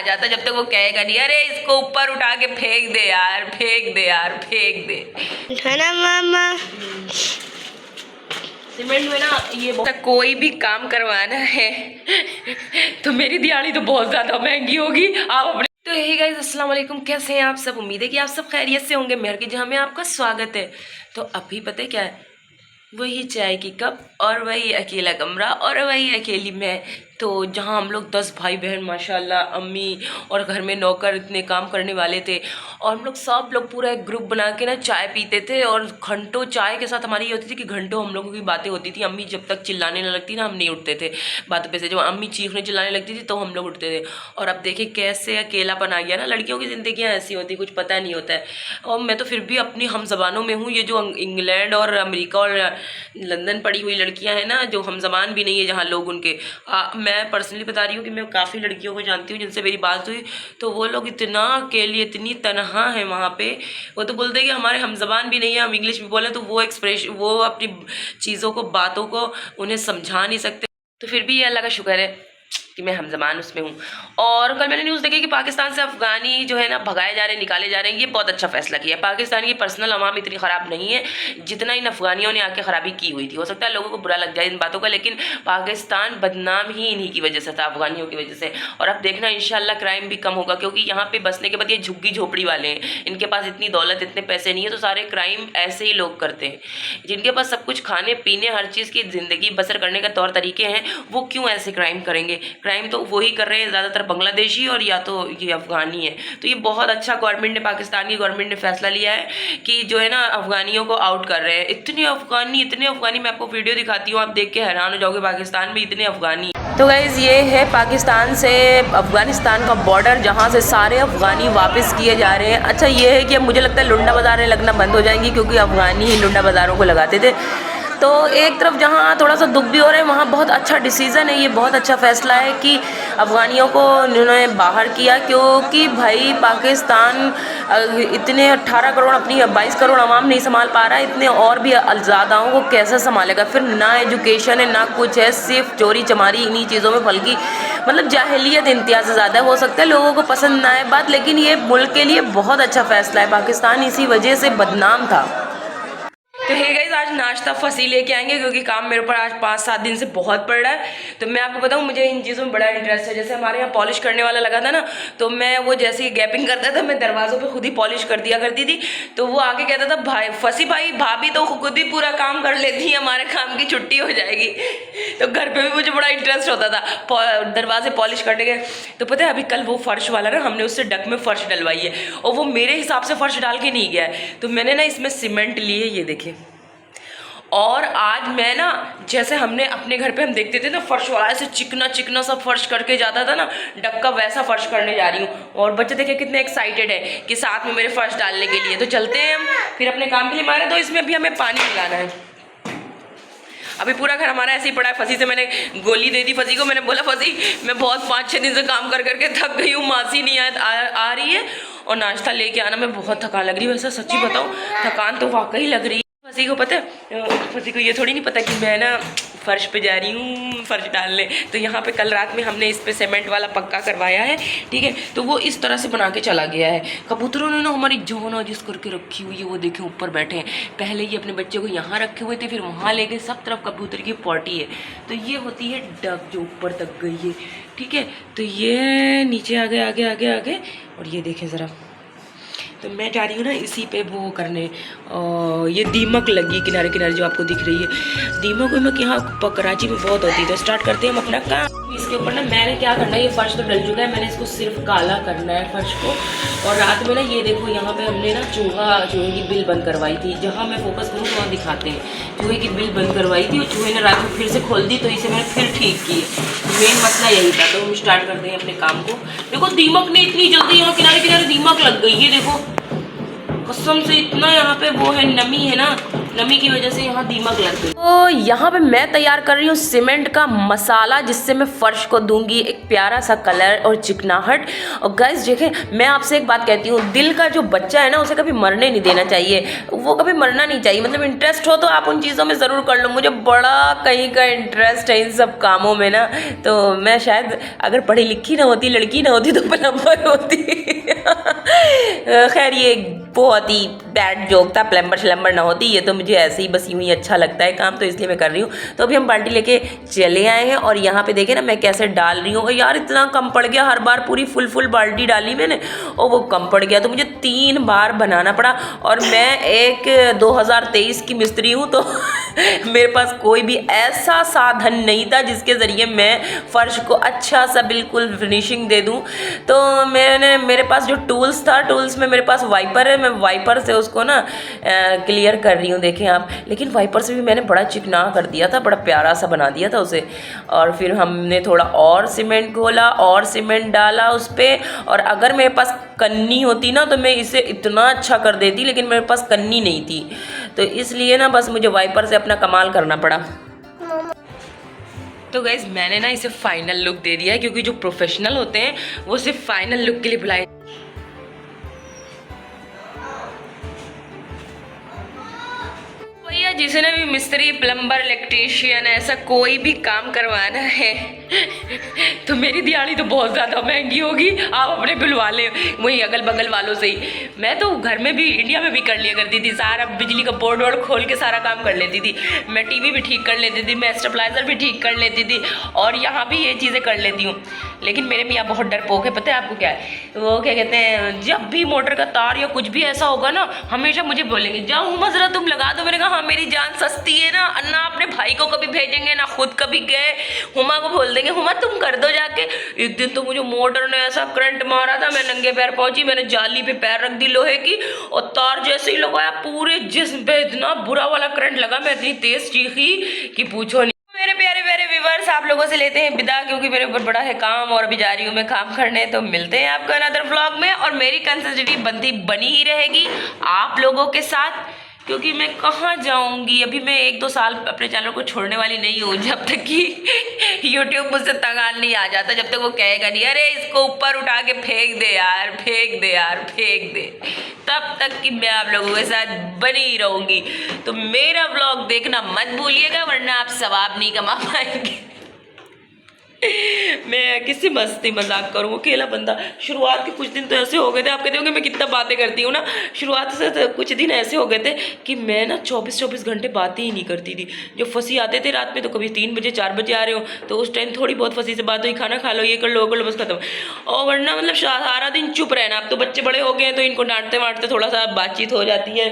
जाता जब तक वो कहेगा नहीं अरे इसको ऊपर उठा के फेंक दे यार, फेंक दे यार, फेंक दे, है ना मामा। सीमेंट में ना ये कोई भी काम करवाना है तो मेरी दिहाड़ी तो बहुत ज्यादा महंगी होगी। आप अपने तो यही गाइस, अस्सलाम वालेकुम, कैसे हैं आप सब? उम्मीद है कि आप सब खैरियत से होंगे। मेहर की जहाँ में आपका स्वागत है। तो अभी पता है क्या है, वही चाय की कप और वही अकेला कमरा और वही अकेली मैं। तो जहाँ हम लोग 10 भाई बहन माशाल्लाह, अम्मी और घर में नौकर इतने काम करने वाले थे, और हम लोग सब लोग पूरा एक ग्रुप बना के ना चाय पीते थे। और घंटों चाय के साथ हमारी ये होती थी कि घंटों हम लोगों की बातें होती थी। अम्मी जब तक चिल्लाने न लगती ना, हम नहीं उठते थे बातों पे से। जब अम्मी चीखने चिल्लाने लगती थी तो हम लोग उठते थे। और अब देखिए कैसे अकेलापन आ गया ना। लड़कियों की ज़िंदगियाँ ऐसी होती, कुछ पता नहीं होता है। और मैं तो फिर भी अपनी हम ज़बानों में हूँ। ये जो इंग्लैंड और अमेरिका और लंदन पड़ी हुई लड़कियां हैं ना, जो हम ज़बान भी नहीं है जहाँ लोग उनके, मैं पर्सनली बता रही हूँ कि मैं काफ़ी लड़कियों को जानती हूँ जिनसे मेरी बात हुई, तो वो लोग इतना अकेली, इतनी तनहा है वहाँ पे। वो तो बोलते हैं कि हमारे हम ज़बान भी नहीं है, हम इंग्लिश भी बोले तो वो एक्सप्रेशन, वो अपनी चीज़ों को, बातों को उन्हें समझा नहीं सकते। तो फिर भी ये अल्लाह का शुक्र है कि मैं हम ज़बान उसमें हूँ। और कल मैंने न्यूज़ देखी कि पाकिस्तान से अफ़गानी जो है ना भगाए जा रहे हैं, निकाले जा रहे हैं। ये बहुत अच्छा फैसला किया। पाकिस्तान की पर्सनल अवाम इतनी ख़राब नहीं है जितना इन अफ़गानियों ने आके ख़राबी की हुई थी। हो सकता है लोगों को बुरा लग जाए इन बातों का, लेकिन पाकिस्तान बदनाम ही इन्हीं की वजह से था, अफ़गानियों की वजह से। और अब देखना इंशाल्लाह क्राइम भी कम होगा, क्योंकि यहाँ पर बसने के बाद ये झुग्गी झोपड़ी वाले हैं, इनके पास इतनी दौलत, इतने पैसे नहीं है, तो सारे क्राइम ऐसे ही लोग करते हैं। जिनके पास सब कुछ खाने पीने, हर चीज़ की ज़िंदगी बसर करने का तौर तरीके हैं, वो क्यों ऐसे क्राइम करेंगे? क्राइम तो वही कर रहे हैं ज़्यादातर बांग्लादेशी और या तो ये अफ़गानी है। तो ये बहुत अच्छा गवर्नमेंट ने, पाकिस्तान की गवर्नमेंट ने फैसला लिया है कि जो है ना अफ़गानियों को आउट कर रहे हैं। इतने अफ़गानी, मैं आपको वीडियो दिखाती हूँ, आप देख के हैरान हो जाओगे, पाकिस्तान में इतने अफ़गानी। तो गाइज़ ये है पाकिस्तान से अफ़गानिस्तान का बॉर्डर, जहाँ से सारे अफ़गानी वापस किए जा रहे हैं। अच्छा ये है कि अब मुझे लगता है लुंडा बाज़ारें लगना बंद हो जाएंगी, क्योंकि अफ़गानी ही लुंडा बाज़ारों को लगाते थे। तो एक तरफ जहाँ थोड़ा सा दुख भी हो रहा है, वहाँ बहुत अच्छा डिसीज़न है, ये बहुत अच्छा फ़ैसला है कि अफ़गानियों को उन्होंने बाहर किया। क्योंकि भाई पाकिस्तान इतने 18 करोड़, अपनी 22 करोड़ आवाम नहीं संभाल पा रहा है, इतने और भी ज़्यादाओं को कैसे संभालेगा? फिर ना एजुकेशन है ना कुछ है, सिर्फ चोरी चमारी इन्हीं चीज़ों में फलकी, मतलब जाहिलियत इंतहा से ज़्यादा। हो सकता है लोगों को पसंद ना आए बात, लेकिन ये मुल्क के लिए बहुत अच्छा फ़ैसला है। पाकिस्तान इसी वजह से बदनाम था। तो हे गाइस, आज नाश्ता फंसी लेके आएंगे, क्योंकि काम मेरे ऊपर आज 5-7 दिन से बहुत पड़ रहा है। तो मैं आपको बताऊं, मुझे इन चीज़ों में बड़ा इंटरेस्ट है। जैसे हमारे यहाँ पॉलिश करने वाला लगा था ना, तो मैं वो जैसे ही गैपिंग करता था, मैं दरवाज़ों पे खुद ही पॉलिश कर दिया करती थी। तो वो आके कहता था, भाई फंसी भाई, भाभी तो खुद ही पूरा काम कर लेती है, हमारे काम की छुट्टी हो जाएगी। तो घर पर भी मुझे बड़ा इंटरेस्ट होता था दरवाजे पॉलिश करने के। तो पता है अभी कल वो फ़र्श वाला ना, हमने उससे डक में फ़र्श डलवाई है, और वो मेरे हिसाब से फ़र्श डाल के नहीं गया है। तो मैंने ना इसमें सीमेंट ली है, ये देखिए। और आज मैं ना, जैसे हमने अपने घर पे हम देखते थे ना फर्श वाला ऐसे चिकना चिकना सब फर्श करके जाता था ना डक्का, वैसा फर्श करने जा रही हूँ। और बच्चे देखे कितने एक्साइटेड है कि साथ में मेरे फर्श डालने के लिए। तो चलते हैं हम फिर अपने काम के लिए। मारे तो इसमें अभी हमें पानी मिलाना है। अभी पूरा घर हमारा ऐसे ही पड़ा है। फंसी से मैंने गोली दे दी फंसी को। मैंने बोला फंसी, मैं बहुत 5-6 दिन से काम कर करके थक गई हूँ, मासी नहीं आ रही है, और नाश्ता लेके आना, मैं बहुत थकान लग रही है। वैसे सच्ची बताऊँ, थकान तो वाकई लग रही है। फंसी को पता है, फंसी को ये थोड़ी नहीं पता कि मैं ना फर्श पे जा रही हूँ फर्श डालने। तो यहाँ पे कल रात में हमने इस पे सीमेंट वाला पक्का करवाया है, ठीक है। तो वो इस तरह से बना के चला गया है। कबूतरों ने ना हमारी जोन जिस करके रखी हुई है, वो देखे ऊपर बैठे हैं। पहले ये अपने बच्चे को यहाँ रखे हुए थे, फिर वहाँ ले गए। सब तरफ कबूतर की पॉटी है। तो ये होती है डक, जो ऊपर तक गई है, ठीक है। तो ये नीचे आगे आगे आगे आगे, और ये देखें ज़रा। तो मैं जा रही हूँ ना इसी पे वो करने। ये दीमक लगी किनारे किनारे जो आपको दिख रही है, दीमक यहाँ कराची में बहुत होती है। तो स्टार्ट करते हैं हम अपना काम। इसके ऊपर ना मैंने क्या करना है, ये फर्श तो डल चुका है, मैंने इसको सिर्फ काला करना है फर्श को। और रात में ना ये देखो, यहाँ पे हमने ना चूहे की बिल बंद करवाई थी। जहाँ मैं फोकस करूँ वहाँ दिखाते हैं। चूहे की बिल बंद करवाई थी, और चूहे ने रात में फिर से खोल दी, तो इसे मैंने फिर ठीक की। मेन मसला यही था। तो हम स्टार्ट करते हैं अपने काम को। देखो दीमक ने इतनी जल्दी यहाँ किनारे किनारे दीमक लग गई है, देखो कसम से। इतना यहाँ पे वो है, नमी है ना, नमी की वजह से यहाँ दीमक लग गई। तो यहाँ पे मैं तैयार कर रही हूँ सीमेंट का मसाला, जिससे मैं फर्श को दूंगी एक प्यारा सा कलर और चिकनाहट। और गाइस देखें, मैं आपसे एक बात कहती हूँ, दिल का जो बच्चा है ना उसे कभी मरने नहीं देना चाहिए, वो कभी मरना नहीं चाहिए। मतलब इंटरेस्ट हो तो आप उन चीज़ों में ज़रूर कर लो। मुझे बड़ा कहीं का इंटरेस्ट है इन सब कामों में ना, तो मैं शायद अगर पढ़ी लिखी ना होती, लड़की ना होती, तो प्लम्बर होती। खैर ये बहुत ही बैड जोक था, प्लम्बर श्लम्बर ना होती, ये तो मुझे ऐसे ही बस यूँ ही अच्छा लगता है काम, तो इसलिए मैं कर रही हूँ। तो अभी हम बाल्टी लेके चले आए हैं और यहाँ पे देखें ना मैं कैसे डाल रही हूँ। और यार इतना कम पड़ गया, हर बार पूरी फुल बाल्टी डाली मैंने और वो कम पड़ गया, तो मुझे 3 बार बनाना पड़ा। और मैं एक 2023 की मिस्त्री हूँ, तो मेरे पास कोई भी ऐसा साधन नहीं था जिसके ज़रिए मैं फ़र्श को अच्छा सा बिल्कुल फिनिशिंग दे दूँ। तो मेरे पास जो टूल्स था, टूल्स में मेरे पास वाइपर है, मैं वाइपर से उसको ना क्लियर कर रही हूँ, देखें आप। लेकिन वाइपर से भी मैंने बड़ा चिकना कर दिया था, बड़ा प्यारा सा बना दिया था उसे। और फिर हमने थोड़ा और सीमेंट घोला और सीमेंट डाला उस पर। और अगर मेरे पास कन्नी होती ना तो मैं इसे इतना अच्छा कर देती, लेकिन मेरे पास कन्नी नहीं थी, तो इसलिए ना बस मुझे वाइपर से अपना कमाल करना पड़ा। तो गाइज मैंने ना इसे फाइनल लुक दे दिया है, क्योंकि जो प्रोफेशनल होते हैं वो सिर्फ फाइनल लुक के लिए बुलाए। भैया जिसने भी मिस्त्री, प्लम्बर, इलेक्ट्रीशियन ऐसा कोई भी काम करवाना है तो मेरी दिहाड़ी तो बहुत ज़्यादा महंगी होगी, आप अपने बुलवा लें वही अगल बगल वालों से ही। मैं तो घर में भी, इंडिया में भी कर लिया करती थी, सारा बिजली का बोर्ड वोर्ड खोल के सारा काम कर लेती थी। मैं टीवी भी ठीक कर लेती थी, मैं स्टेबलाइजर भी ठीक कर लेती थी, और यहाँ भी ये चीज़ें कर लेती हूँ। लेकिन मेरे मियाँ बहुत डरपोक है, पता है आपको क्या है, वो क्या कहते हैं, जब भी मोटर का तार या कुछ भी ऐसा होगा ना, हमेशा मुझे बोलेंगे जाओ हुमा ज़रा तुम लगा दो। मैंने कहा हाँ मेरी जान सस्ती है ना, अन्ना अपने भाई को कभी भेजेंगे ना खुद कभी गए, हुमा को बोल देंगे हुमा तुम कर दो जाके। एक दिन तो मुझे मोटर ने ऐसा करंट मारा था, मैं नंगे पैर पहुंची, मैंने जाली पे पैर रख दी लोहे की, और तार जैसे ही लगाया पूरे जिस्म पे इतना बुरा वाला करंट लगा, मैं इतनी तेज चीखी कि पूछो नहीं। मेरे प्यारे प्यारे व्यूअर्स, आप लोगों से लेते हैं विदा, क्योंकि मेरे ऊपर बड़ा है काम और अभी जा रही हूँ मैं काम करने। तो मिलते हैं आपको अनदर व्लॉग में, और मेरी कंसिस्टेंसी बनी ही रहेगी आप लोगों के साथ, क्योंकि मैं कहाँ जाऊँगी। अभी मैं 1-2 साल अपने चैनल को छोड़ने वाली नहीं हूँ, जब तक कि यूट्यूब मुझसे तंगाल नहीं आ जाता, जब तक वो कहेगा नहीं अरे इसको ऊपर उठा के फेंक दे यार, फेंक दे यार, फेंक दे, तब तक कि मैं आप लोगों के साथ बनी रहूँगी। तो मेरा व्लॉग देखना मत भूलिएगा, वरना आप सवाब नहीं कमा पाएंगे। मैं किसी मस्ती मजाक करूँ, अकेला बंदा। शुरुआत के कुछ दिन तो ऐसे हो गए थे, आप कहते होंगे मैं कितना बातें करती हूँ ना, शुरुआत से तो कुछ दिन ऐसे हो गए थे कि मैं ना 24-24 घंटे बातें ही नहीं करती थी। जो फंसी आते थे रात में, तो कभी 3 बजे 4 बजे आ रहे हो, तो उस टाइम थोड़ी बहुत फंसी से बात हुई, खाना खा लो, ये कर लो, बस खत्म। और वरना मतलब सारा दिन चुप रहना। अब तो बच्चे बड़े हो गए हैं, तो इनको डांटते वांटते थोड़ा सा बातचीत हो जाती है।